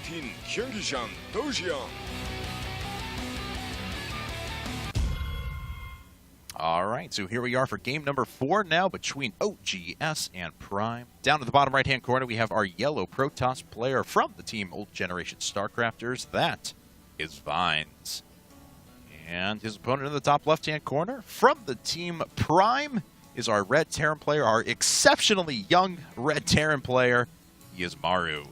팀 경기장 도시락. All right, so here we are for game number 4 now between OGS and Prime. Down to the bottom right-hand corner, we have our yellow Protoss player from the team Old Generation StarCrafters. That is Vines. And his opponent in the top left-hand corner from the team Prime is our Red Terran player, our exceptionally young Red Terran player. He is Maru.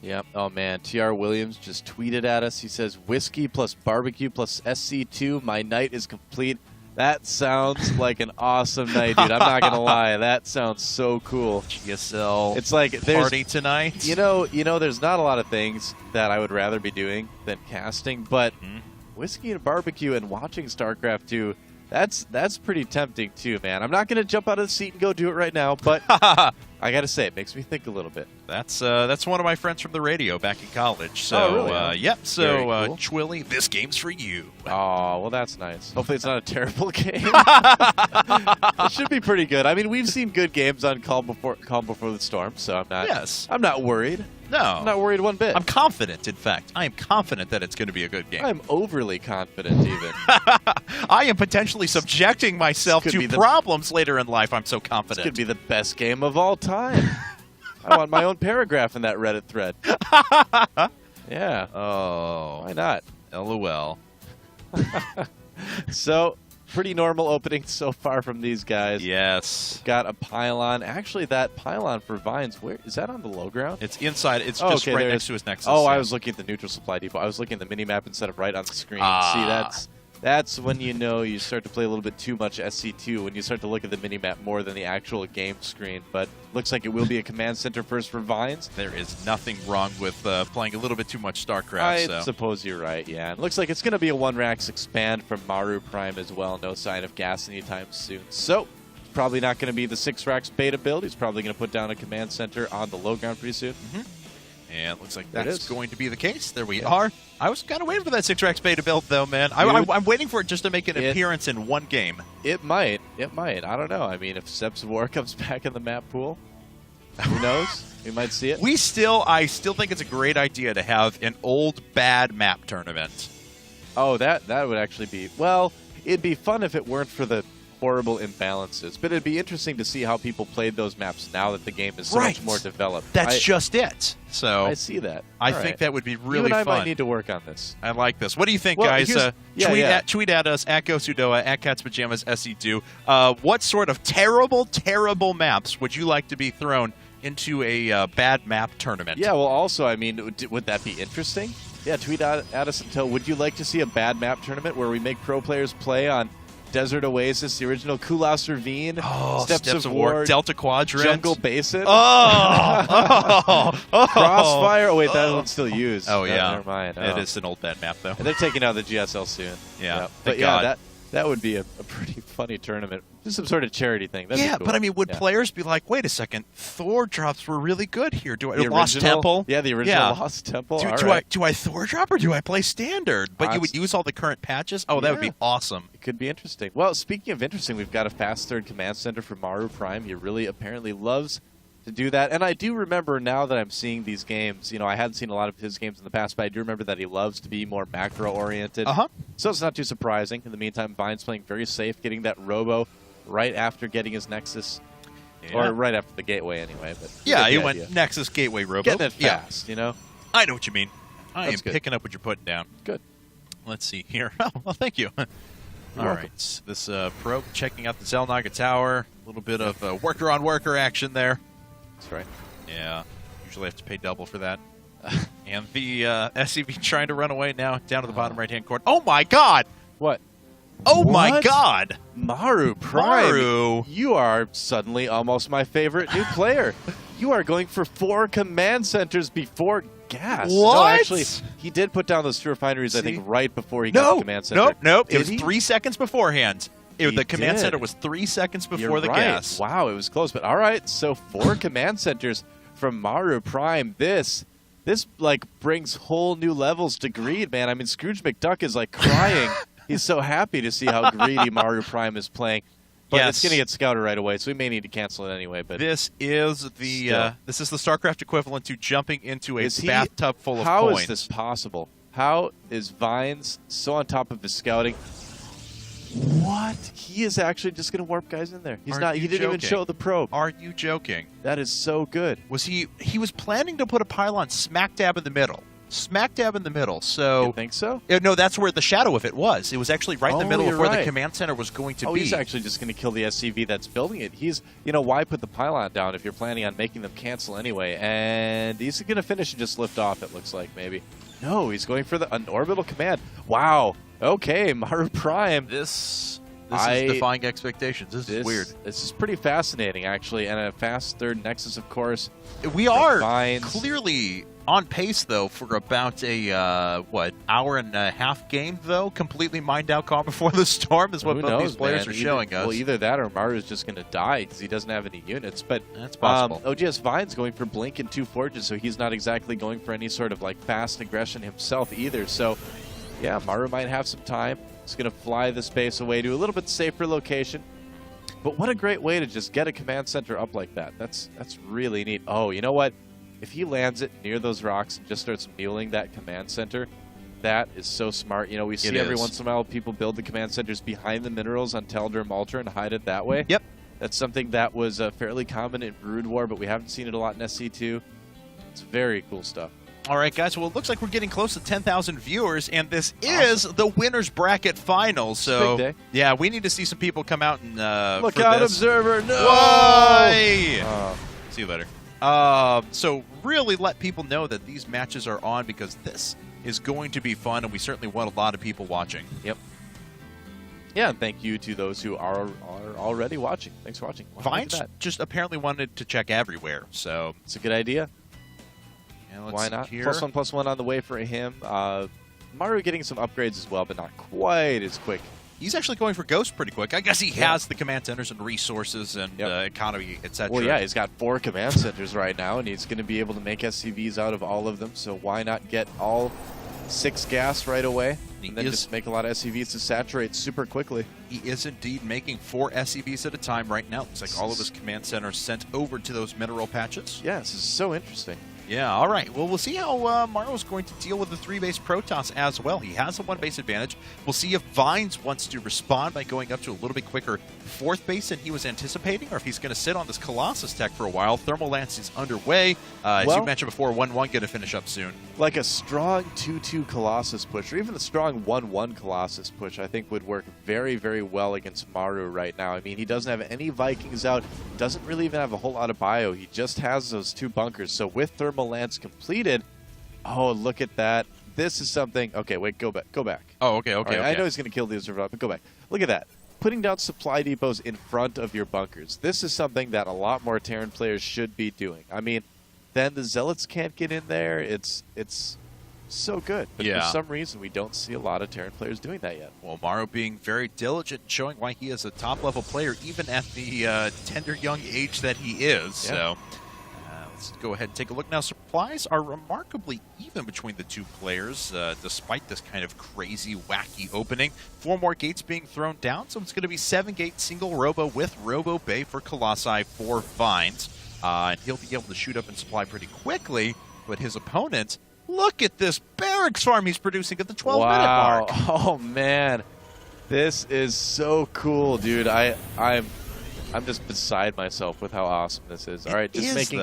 Yep. Oh, man. TR Williams just tweeted at us. He says, whiskey plus barbecue plus SC2. My night is complete. That sounds like an awesome night, dude. I'm not going to lie. That sounds so cool. GSL it's like party tonight. You know, there's not a lot of things that I would rather be doing than casting, but whiskey and barbecue and watching StarCraft 2, that's pretty tempting too, man. I'm not going to jump out of the seat and go do it right now, but I got to say, it makes me think a little bit. That's one of my friends from the radio back in college. So, oh, really? Yep. So, cool. Chwilly, this game's for you. Oh, well, that's nice. Hopefully it's not a terrible game. It should be pretty good. I mean, we've seen good games on Calm Before the Storm, so I'm not worried. No. I'm not worried one bit. I'm confident, in fact. I am confident that it's going to be a good game. I'm overly confident, even. I am potentially subjecting myself to problems later in life. I'm so confident. This could be the best game of all time. I want my own paragraph in that Reddit thread. Yeah. Oh. Why not? LOL. So, pretty normal opening so far from these guys. Yes. Got a pylon. Actually, that pylon for Vines, where is that on the low ground? It's inside. It's just right next to his nexus. Oh, I was looking at the neutral supply depot. I was looking at the mini-map instead of right on the screen. See, that's when you know you start to play a little bit too much SC2, when you start to look at the mini-map more than the actual game screen. But looks like it will be a command center first for Vines. There is nothing wrong with playing a little bit too much StarCraft. I suppose you're right, yeah. It looks like it's going to be a 1-Rax expand from Maru.Prime as well. No sign of gas anytime soon. So, probably not going to be the 6-Rax beta build. He's probably going to put down a command center on the low ground pretty soon. And it looks like that's going to be the case. There we are. I was kind of waiting for that 6-Rax beta build, though, man. I'm waiting for it just to make an appearance in one game. It might. It might. I don't know. I mean, if Steps of War comes back in the map pool, who knows? We might see it. I still think it's a great idea to have an old bad map tournament. Oh, that would actually be... Well, it'd be fun if it weren't for the horrible imbalances. But it'd be interesting to see how people played those maps now that the game is so much more developed. That's just it. So I see that. I think that would be really fun. You and I fun. might need to work on this. I like this. What do you think, guys? Tweet at us, at GhostUdoa, at CatsPajamas, SE2. What sort of terrible, terrible maps would you like to be thrown into a bad map tournament? Yeah, well, also, I mean, would that be interesting? Yeah, tweet at us and tell, would you like to see a bad map tournament where we make pro players play on Desert Oasis, the original Kulas Ravine, Steps of War, Delta Quadrant, Jungle Basin, Crossfire. Oh, wait, that one's still used. Oh, yeah. Never mind. It is an old bad map, though. And they're taking out the GSL soon. Yeah. But yeah, that would be a pretty funny tournament. Just some sort of charity thing. That'd be cool. But I mean, would players be like, wait a second, Thor drops were really good here. Do I the Lost original, Temple? Yeah, the original Lost Temple. Do I Thor drop or do I play standard? But you would use all the current patches? Oh, that would be awesome. It could be interesting. Well, speaking of interesting, we've got a fast third command center for Maru.Prime. He really apparently loves to do that. And I do remember now that I'm seeing these games, you know, I hadn't seen a lot of his games in the past, but I do remember that he loves to be more macro-oriented. So it's not too surprising. In the meantime, Vine's playing very safe, getting that Robo right after getting his Nexus. Or right after the gateway, anyway. But yeah, he went Nexus, Gateway, Robo. Getting it fast, you know? I know what you mean. I am picking up what you're putting down. Good. Let's see here. Oh, well, thank you. All right. This pro checking out the Zelnaga Tower. A little bit of worker-on-worker action there. That's right. Yeah. Usually have to pay double for that. And the SCV trying to run away now down to the bottom right-hand corner. Oh, my God! What? Oh, my God! Maru.Prime, you are suddenly almost my favorite new player. You are going for 4 command centers before gas. What? No, actually, he did put down those 2 refineries, I think, right before he got the command center. Nope. It was 3 seconds beforehand. The command center was 3 seconds before the gas. Wow, it was close. But all right, so 4 command centers from Maru.Prime. This like brings whole new levels to greed, man. I mean, Scrooge McDuck is like crying. He's so happy to see how greedy Maru.Prime is playing. But Yes. it's going to get scouted right away, so we may need to cancel it anyway. But This is the StarCraft equivalent to jumping into a bathtub full of How coins. is this possible? How is Vines so on top of his scouting? What? He is actually just going to warp guys in there. He's Are not. you He didn't even joking? show the probe. Are you joking? That is so good. Was he was planning to put a pylon smack dab in the middle. Smack dab in the middle. So You think so? No, that's where the shadow of it was. It was actually right in the middle of you're where right. the command center was going to be. He's actually just going to kill the SCV that's building it. He's, why put the pylon down if you're planning on making them cancel anyway? And he's going to finish and just lift off, it looks like, maybe. No, he's going for an orbital command. Wow. Okay, Maru.Prime. This is defying expectations. This is weird. This is pretty fascinating, actually, and a fast third Nexus, of course. We are Vines. clearly on pace, though, for about a, hour and a half game, though. Completely mined out Calm Before the Storm is what Who both knows, these players man? are showing us. Well, either that or Maru's just going to die because he doesn't have any units. But That's possible. oGs.VINES going for Blink and 2 Forges, so he's not exactly going for any sort of fast aggression himself either. So, yeah, Maru might have some time. He's going to fly the space away to a little bit safer location. But what a great way to just get a command center up like that. That's really neat. Oh, you know what? If he lands it near those rocks and just starts muling that command center, that is so smart. We see every once in a while people build the command centers behind the minerals on Teldra and Maltra and hide it that way. Yep. That's something that was fairly common in Brood War, but we haven't seen it a lot in SC2. It's very cool stuff. All right, guys. Well, it looks like we're getting close to 10,000 viewers, and this is the winners bracket final. So, Big day. yeah, we need to see some people come out and Look for out, this. Observer! No! Why? See you later. So really let people know that these matches are on because this is going to be fun, and we certainly want a lot of people watching. Yep. Yeah, and thank you to those who are already watching. Thanks for watching. Wow, look at Vines that. just apparently wanted to check everywhere, so It's a good idea. yeah, let's Why see not? here. +1/+1 on the way for him. Maru getting some upgrades as well, but not quite as quick. He's actually going for Ghost pretty quick. I guess he has the command centers and resources and economy, etc. Well, yeah, he's got 4 command centers right now, and he's going to be able to make SCVs out of all of them, so why not get all 6 gas right away, and then just make a lot of SCVs to saturate super quickly. He is indeed making 4 SCVs at a time right now. Looks like all of his command centers sent over to those mineral patches. Yeah, this is so interesting. Yeah, all right. Well, we'll see how Maru is going to deal with the 3-base Protoss as well. He has a 1-base advantage. We'll see if Vines wants to respond by going up to a little bit quicker 4th base than he was anticipating, or if he's going to sit on this Colossus tech for a while. Thermal Lance is underway. As you mentioned before, 1-1 going to finish up soon. Like a strong 2-2 Colossus push, or even a strong 1-1 Colossus push, I think would work very, very well against Maru right now. I mean, he doesn't have any Vikings out, doesn't really even have a whole lot of bio. He just has those 2 bunkers. So with Thermal Lance completed, oh, look at that. This is something. Okay, wait, go back. Oh, okay. Right, I know he's going to kill the observer, but go back. Look at that. Putting down supply depots in front of your bunkers. This is something that a lot more Terran players should be doing. I mean, then the Zealots can't get in there. It's so good. But for some reason, we don't see a lot of Terran players doing that yet. Well, Maru being very diligent, showing why he is a top-level player, even at the tender young age that he is. So let's go ahead and take a look now. Supplies are remarkably even between the 2 players, despite this kind of crazy, wacky opening. 4 more gates being thrown down, so it's going to be 7-gate single Robo with Robo Bay for Colossi for Vines. And he'll be able to shoot up and supply pretty quickly, but his opponent, look at this barracks farm he's producing at the 12-minute mark. Oh, man. This is so cool, dude. I'm just beside myself with how awesome this is. All right, just making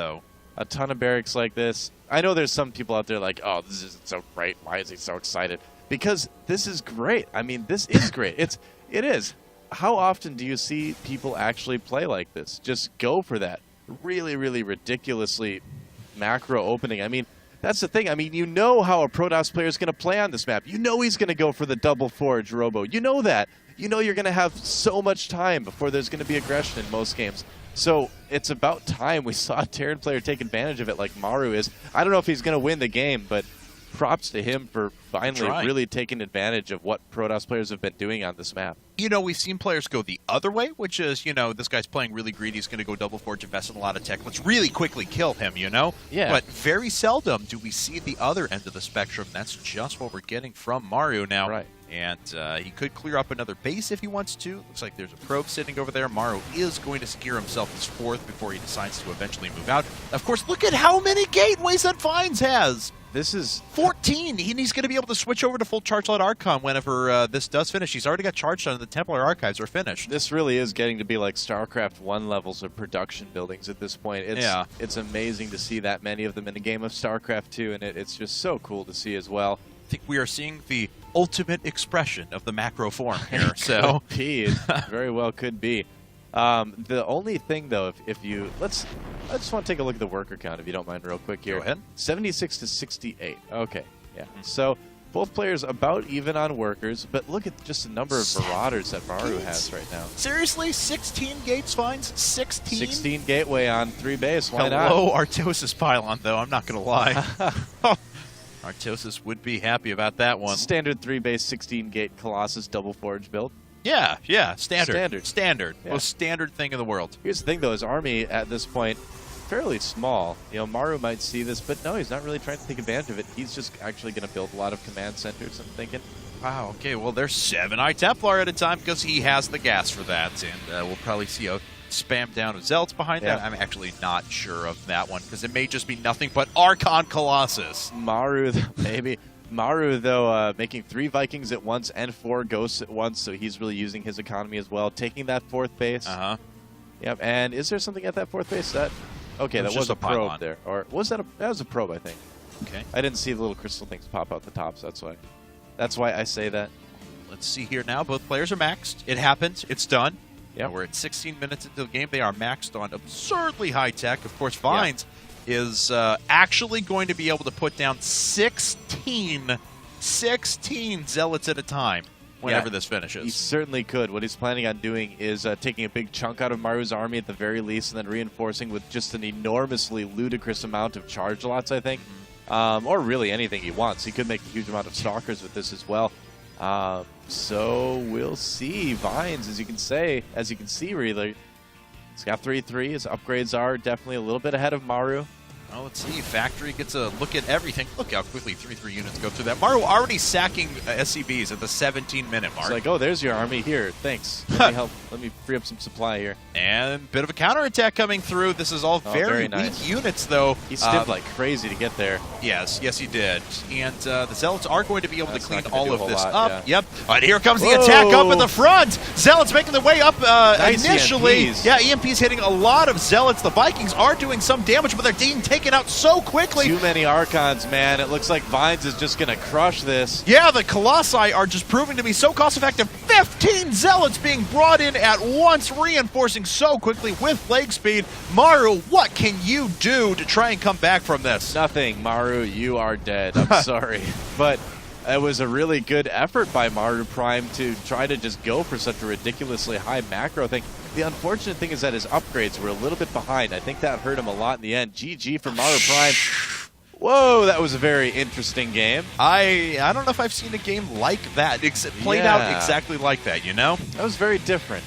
a ton of barracks like this. I know there's some people out there like, oh, this isn't so great. Why is he so excited? Because this is great. I mean, this is great. It is. How often do you see people actually play like this? Just go for that really, really ridiculously macro opening. I mean, that's the thing. I mean, you know how a Protoss player is going to play on this map. You know he's going to go for the double forge Robo. You know that. You know you're going to have so much time before there's going to be aggression in most games. So it's about time we saw a Terran player take advantage of it like Maru is. I don't know if he's going to win the game, but props to him for finally really taking advantage of what Protoss players have been doing on this map. You know, we've seen players go the other way, which is, you know, this guy's playing really greedy. He's going to go double forge, invest in a lot of tech. Let's really quickly kill him, you know? Yeah. But very seldom do we see the other end of the spectrum. That's just what we're getting from Maru now. Right. And he could clear up another base if he wants to. Looks like there's a probe sitting over there. Maru is going to secure himself his 4th before he decides to eventually move out. Of course, look at how many gateways that Vines has. This is 14. He's going to be able to switch over to full charge light Archon whenever this does finish. He's already got charged on. The Templar Archives are finished. This really is getting to be like StarCraft 1 levels of production buildings at this point. It's amazing to see that many of them in a game of StarCraft 2, and it's just so cool to see as well. I think we are seeing the ultimate expression of the macro form here. So could be. It very well could be. The only thing, though, if you I just want to take a look at the worker count, if you don't mind, real quick here. Go ahead. 76 to 68. Okay, yeah. So both players about even on workers, but look at just the number of Marauders that Maru has right now. Seriously, 16 gates Vines? 16? 16 gateway on 3 base. Why not? Hello, Artosis pylon, though. I'm not going to lie. Artosis would be happy about that one. Standard 3 base 16 gate Colossus double forge build. Yeah, standard. Yeah. Most standard thing in the world. Here's the thing, though, his army at this point fairly small. You know, Maru might see this, but no, he's not really trying to take advantage of it. He's just actually going to build a lot of command centers, I'm thinking. Wow, okay, well, there's 7 Templar at a time because he has the gas for that, and we'll probably see a spam down of Zealots behind that. I'm actually not sure of that one because it may just be nothing but Archon Colossus. Maru, maybe. Maru, though, making 3 Vikings at once and 4 Ghosts at once, so he's really using his economy as well. Taking that 4th base. Yep, and is there something at that 4th base? Okay, that was a probe pylon there. Or was that that was a probe, I think. Okay. I didn't see the little crystal things pop out the top, so that's why I say that. Let's see here now. Both players are maxed. It happened. It's done. Yep. We're at 16 minutes into the game. They are maxed on absurdly high tech. Of course, Vines is actually going to be able to put down 16 Zealots at a time whenever this finishes. He certainly could. What he's planning on doing is taking a big chunk out of Maru's army at the very least and then reinforcing with just an enormously ludicrous amount of charge lots, I think. Or really anything he wants. He could make a huge amount of stalkers with this as well. So we'll see. Vines, as you can see, really, he's got 3-3. His upgrades are definitely a little bit ahead of Maru. Well, let's see. Factory gets a look at everything. Look how quickly 3-3 units go through that. Maru already sacking SCBs at the 17-minute mark. It's like, oh, there's your army. Here, thanks. Let me help. Let me free up some supply here. And bit of a counterattack coming through. This is all very nice. weak units, though. He stiffed like crazy to get there. Yes, he did. And the Zealots are going to be able to clean all of this lot, up. Yep. And here comes the attack up in the front. Zealots making their way up Nice initially. EMPs. Yeah, EMPs hitting a lot of Zealots. The Vikings are doing some damage, but they're being taken out so quickly. Too many Archons, man. It looks like Vines is just going to crush this. Yeah, the Colossi are just proving to be so cost-effective. 15 Zealots being brought in at once, reinforcing so quickly with leg speed. Maru, what can you do to try and come back from this? Nothing, Maru. You are dead. I'm sorry. But it was a really good effort by Maru.Prime to try to just go for such a ridiculously high macro thing. The unfortunate thing is that his upgrades were a little bit behind. I think that hurt him a lot in the end. GG for Maru.Prime. Whoa, that was a very interesting game. I don't know if I've seen a game like that, played out exactly like that, you know? That was very different.